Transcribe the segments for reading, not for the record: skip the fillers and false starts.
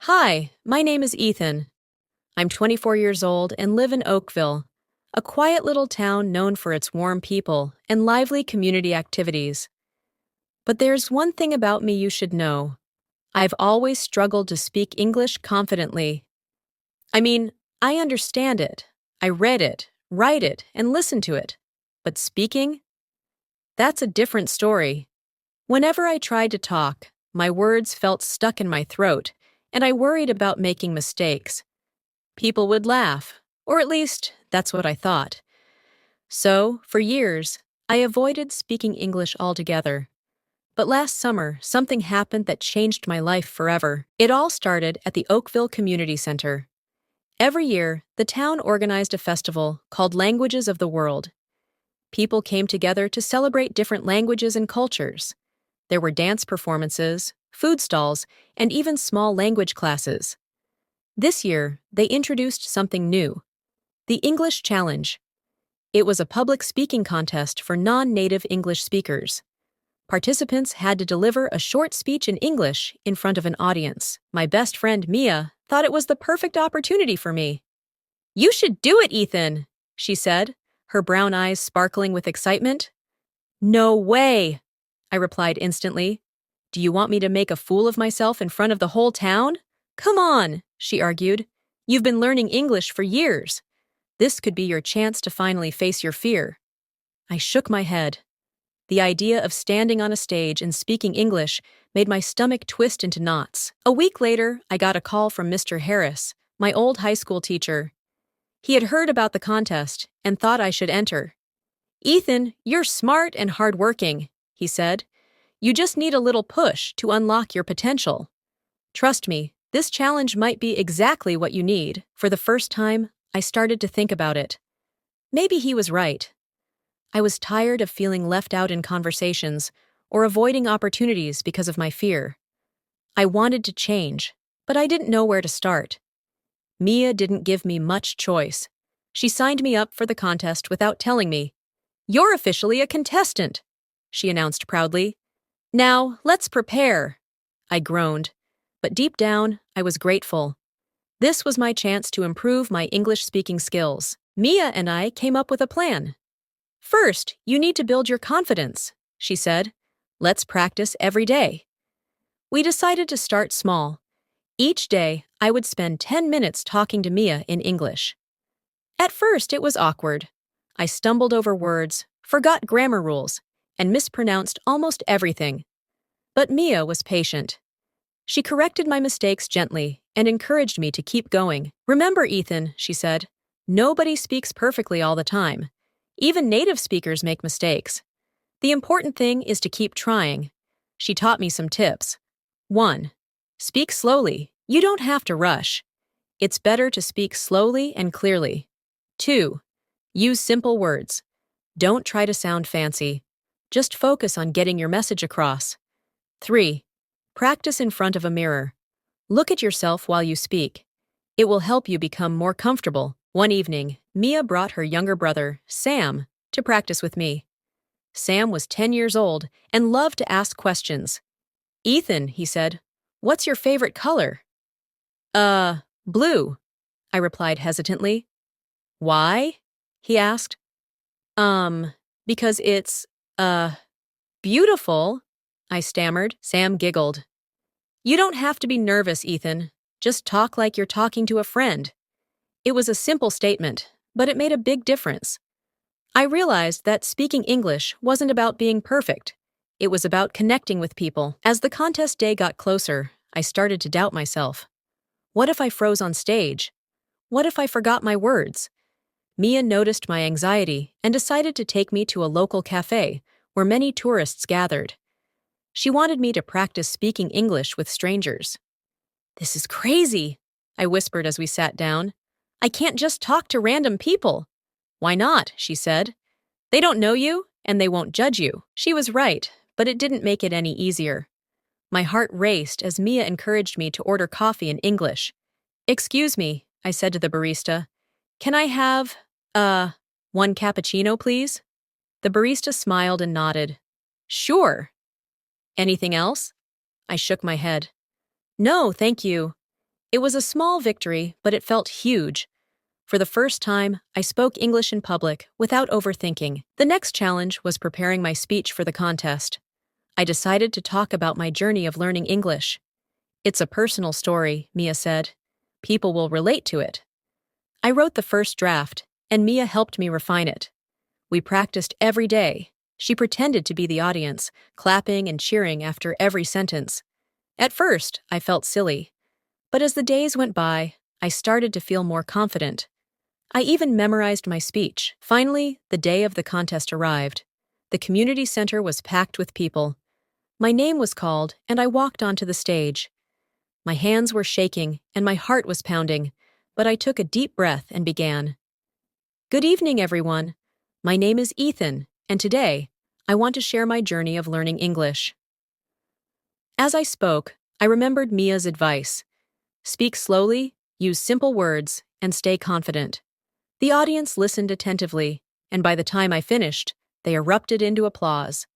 Hi, my name is Ethan. I'm 24 years old and live in Oakville, a quiet little town known for its warm people and lively community activities. But there's one thing about me you should know. I've always struggled to speak English confidently. I mean, I understand it. I read it, write it, and listen to it. But speaking? That's a different story. Whenever I tried to talk, my words felt stuck in my throat, and I worried about making mistakes. People would laugh, or at least that's what I thought. So, for years, I avoided speaking English altogether. But last summer, something happened that changed my life forever. It all started at the Oakville Community Center. Every year, the town organized a festival called Languages of the World. People came together to celebrate different languages and cultures. There were dance performances, food stalls, and even small language classes. This year, they introduced something new: the English Challenge. It was a public speaking contest for non-native English speakers. Participants had to deliver a short speech in English in front of an audience. My best friend Mia thought it was the perfect opportunity for me. "You should do it, Ethan," she said, her brown eyes sparkling with excitement. "No way," I replied instantly. "Do you want me to make a fool of myself in front of the whole town?" "Come on," she argued. "You've been learning English for years. This could be your chance to finally face your fear." I shook my head. The idea of standing on a stage and speaking English made my stomach twist into knots. A week later, I got a call from Mr. Harris, my old high school teacher. He had heard about the contest and thought I should enter. "Ethan, you're smart and hardworking," he said. "You just need a little push to unlock your potential. Trust me, this challenge might be exactly what you need." For the first time, I started to think about it. Maybe he was right. I was tired of feeling left out in conversations or avoiding opportunities because of my fear. I wanted to change, but I didn't know where to start. Mia didn't give me much choice. She signed me up for the contest without telling me. "You're officially a contestant," she announced proudly. "Now, let's prepare." I groaned, but deep down, I was grateful. This was my chance to improve my English speaking skills. Mia and I came up with a plan. "First, you need to build your confidence," she said. "Let's practice every day." We decided to start small. Each day, I would spend 10 minutes talking to Mia in English. At first, it was awkward. I stumbled over words, forgot grammar rules, and mispronounced almost everything. But Mia was patient. She corrected my mistakes gently and encouraged me to keep going. "Remember, Ethan," she said, "nobody speaks perfectly all the time. Even native speakers make mistakes. The important thing is to keep trying." She taught me some tips. 1. Speak slowly. You don't have to rush. It's better to speak slowly and clearly. 2. Use simple words. Don't try to sound fancy. Just focus on getting your message across. 3. Practice in front of a mirror. Look at yourself while you speak. It will help you become more comfortable. One evening, Mia brought her younger brother, Sam, to practice with me. Sam was 10 years old and loved to ask questions. "Ethan," he said, "what's your favorite color?" Blue," I replied hesitantly. "Why?" he asked. Because it's, beautiful," I stammered. Sam giggled. "You don't have to be nervous, Ethan. Just talk like you're talking to a friend." It was a simple statement, but it made a big difference. I realized that speaking English wasn't about being perfect. It was about connecting with people. As the contest day got closer, I started to doubt myself. What if I froze on stage? What if I forgot my words? Mia noticed my anxiety and decided to take me to a local cafe where many tourists gathered. She wanted me to practice speaking English with strangers. "This is crazy," I whispered as we sat down. "I can't just talk to random people." "Why not?" she said. "They don't know you, and they won't judge you." She was right, but it didn't make it any easier. My heart raced as Mia encouraged me to order coffee in English. "Excuse me," I said to the barista. "Can I have, one cappuccino, please?" The barista smiled and nodded. "Sure." "Anything else?" I shook my head. "No, thank you." It was a small victory, but it felt huge. For the first time, I spoke English in public without overthinking. The next challenge was preparing my speech for the contest. I decided to talk about my journey of learning English. It's a personal story, Mia said. People will relate to it. I wrote the first draft, and Mia helped me refine it. We practiced every day. She pretended to be the audience, clapping and cheering after every sentence. At first, I felt silly. But as the days went by, I started to feel more confident. I even memorized my speech. Finally, the day of the contest arrived. The community center was packed with people. My name was called, and I walked onto the stage. My hands were shaking, and my heart was pounding, but I took a deep breath and began. Good evening, everyone. My name is Ethan, and today, I want to share my journey of learning English. As I spoke, I remembered Mia's advice. Speak slowly, use simple words, and stay confident. The audience listened attentively, and by the time I finished, they erupted into applause.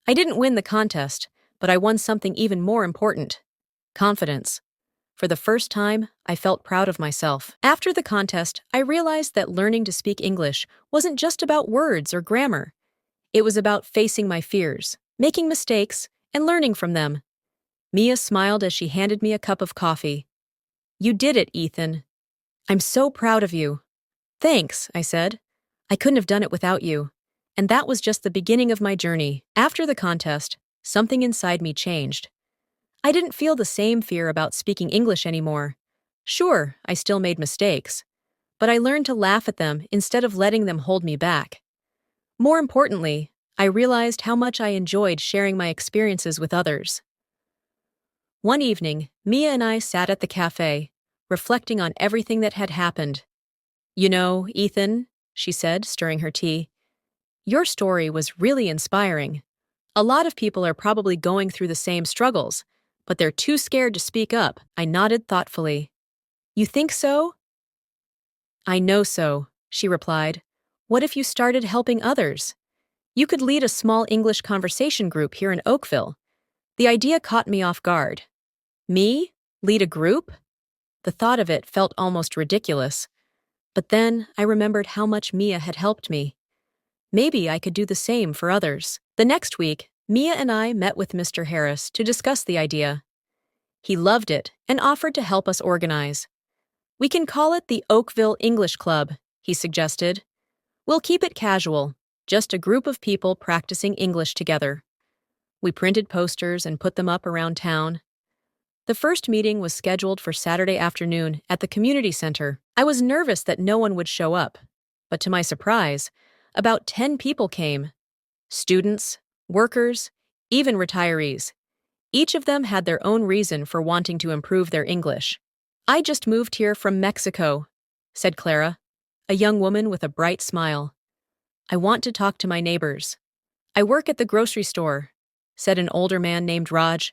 I didn't win the contest, but I won something even more important: confidence. For the first time, I felt proud of myself. After the contest, I realized that learning to speak English wasn't just about words or grammar. It was about facing my fears, making mistakes, and learning from them. Mia smiled as she handed me a cup of coffee. You did it, Ethan. I'm so proud of you. Thanks, I said. I couldn't have done it without you. And that was just the beginning of my journey. After the contest, something inside me changed. I didn't feel the same fear about speaking English anymore. Sure, I still made mistakes, but I learned to laugh at them instead of letting them hold me back. More importantly, I realized how much I enjoyed sharing my experiences with others. One evening, Mia and I sat at the cafe, reflecting on everything that had happened. You know, Ethan, she said, stirring her tea, your story was really inspiring. A lot of people are probably going through the same struggles, but they're too scared to speak up. I nodded thoughtfully. You think so? I know so, she replied. What if you started helping others? You could lead a small English conversation group here in Oakville. The idea caught me off guard. Me? Lead a group? The thought of it felt almost ridiculous. But then I remembered how much Mia had helped me. Maybe I could do the same for others. The next week, Mia and I met with Mr. Harris to discuss the idea. He loved it and offered to help us organize. We can call it the Oakville English Club, he suggested. We'll keep it casual, just a group of people practicing English together. We printed posters and put them up around town. The first meeting was scheduled for Saturday afternoon at the community center. I was nervous that no one would show up, but to my surprise, about 10 people came. Students, workers, even retirees. Each of them had their own reason for wanting to improve their English. I just moved here from Mexico, said Clara, a young woman with a bright smile. I want to talk to my neighbors. I work at the grocery store, said an older man named Raj.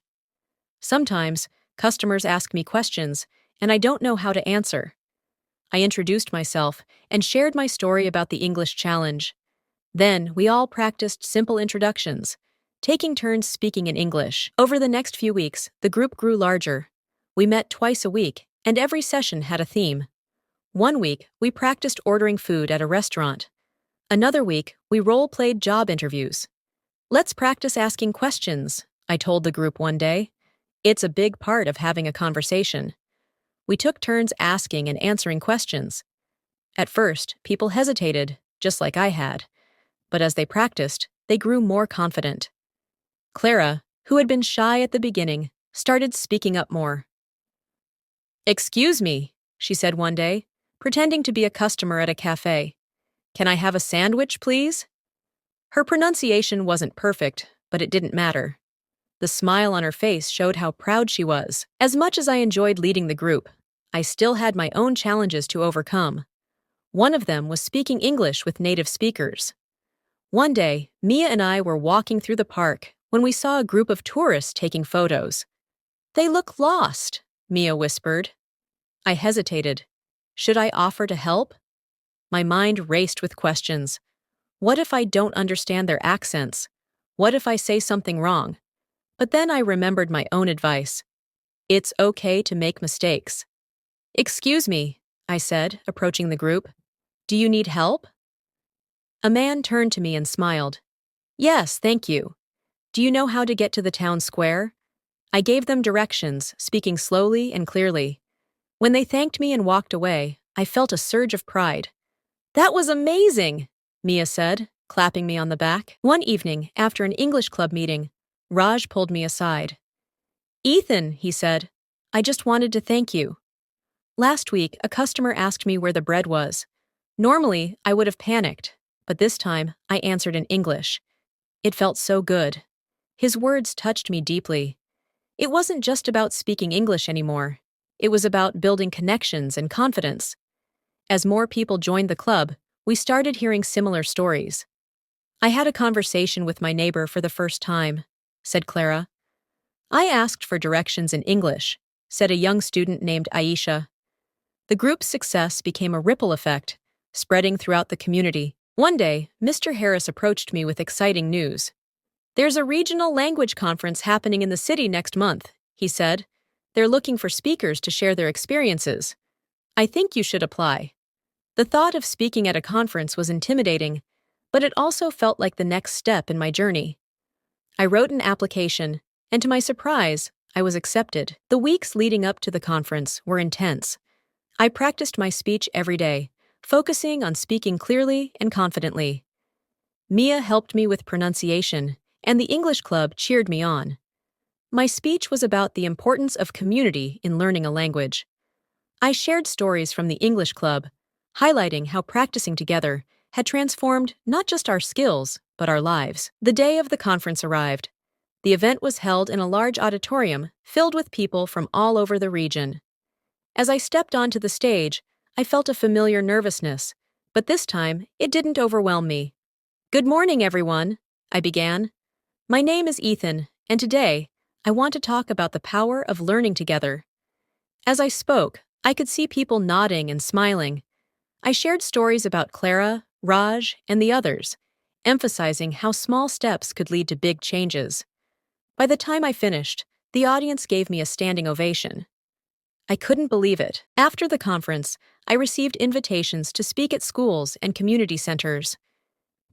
Sometimes, customers ask me questions, and I don't know how to answer. I introduced myself and shared my story about the English challenge. Then, we all practiced simple introductions, taking turns speaking in English. Over the next few weeks, the group grew larger. We met twice a week, and every session had a theme. One week, we practiced ordering food at a restaurant. Another week, we role-played job interviews. Let's practice asking questions, I told the group one day. It's a big part of having a conversation. We took turns asking and answering questions. At first, people hesitated, just like I had. But as they practiced, they grew more confident. Clara, who had been shy at the beginning, started speaking up more. Excuse me, she said one day, pretending to be a customer at a cafe. Can I have a sandwich, please? Her pronunciation wasn't perfect, but it didn't matter. The smile on her face showed how proud she was. As much as I enjoyed leading the group, I still had my own challenges to overcome. One of them was speaking English with native speakers. One day, Mia and I were walking through the park when we saw a group of tourists taking photos. They look lost, Mia whispered. I hesitated. Should I offer to help? My mind raced with questions. What if I don't understand their accents? What if I say something wrong? But then I remembered my own advice. It's okay to make mistakes. "Excuse me," I said, approaching the group. "Do you need help?" A man turned to me and smiled. "Yes, thank you. Do you know how to get to the town square?" I gave them directions, speaking slowly and clearly. When they thanked me and walked away, I felt a surge of pride. "That was amazing," Mia said, clapping me on the back. One evening, after an English club meeting, Raj pulled me aside. "Ethan," he said, "I just wanted to thank you. Last week, a customer asked me where the bread was. Normally, I would have panicked, but this time, I answered in English. It felt so good." His words touched me deeply. It wasn't just about speaking English anymore. It was about building connections and confidence. As more people joined the club, we started hearing similar stories. "I had a conversation with my neighbor for the first time," said Clara. "I asked for directions in English," said a young student named Aisha. The group's success became a ripple effect, spreading throughout the community. One day, Mr. Harris approached me with exciting news. "There's a regional language conference happening in the city next month," he said. "They're looking for speakers to share their experiences. I think you should apply." The thought of speaking at a conference was intimidating, but it also felt like the next step in my journey. I wrote an application, and to my surprise, I was accepted. The weeks leading up to the conference were intense. I practiced my speech every day, focusing on speaking clearly and confidently. Mia helped me with pronunciation, and the English club cheered me on. My speech was about the importance of community in learning a language. I shared stories from the English club, highlighting how practicing together had transformed not just our skills, but our lives. The day of the conference arrived. The event was held in a large auditorium filled with people from all over the region. As I stepped onto the stage, I felt a familiar nervousness, but this time it didn't overwhelm me. "Good morning, everyone," I began. "My name is Ethan, and today, I want to talk about the power of learning together." As I spoke, I could see people nodding and smiling. I shared stories about Clara, Raj, and the others, emphasizing how small steps could lead to big changes. By the time I finished, the audience gave me a standing ovation. I couldn't believe it. After the conference, I received invitations to speak at schools and community centers.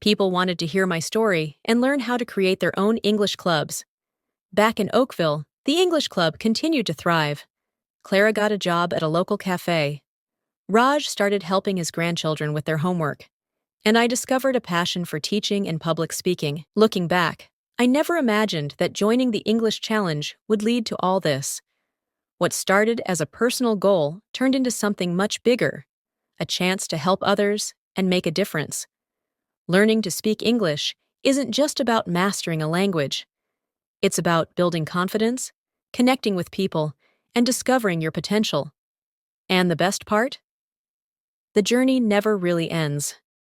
People wanted to hear my story and learn how to create their own English clubs. Back in Oakville, the English club continued to thrive. Clara got a job at a local cafe. Raj started helping his grandchildren with their homework. And I discovered a passion for teaching and public speaking. Looking back, I never imagined that joining the English Challenge would lead to all this. What started as a personal goal turned into something much bigger, a chance to help others and make a difference. Learning to speak English isn't just about mastering a language. It's about building confidence, connecting with people, and discovering your potential. And the best part? The journey never really ends.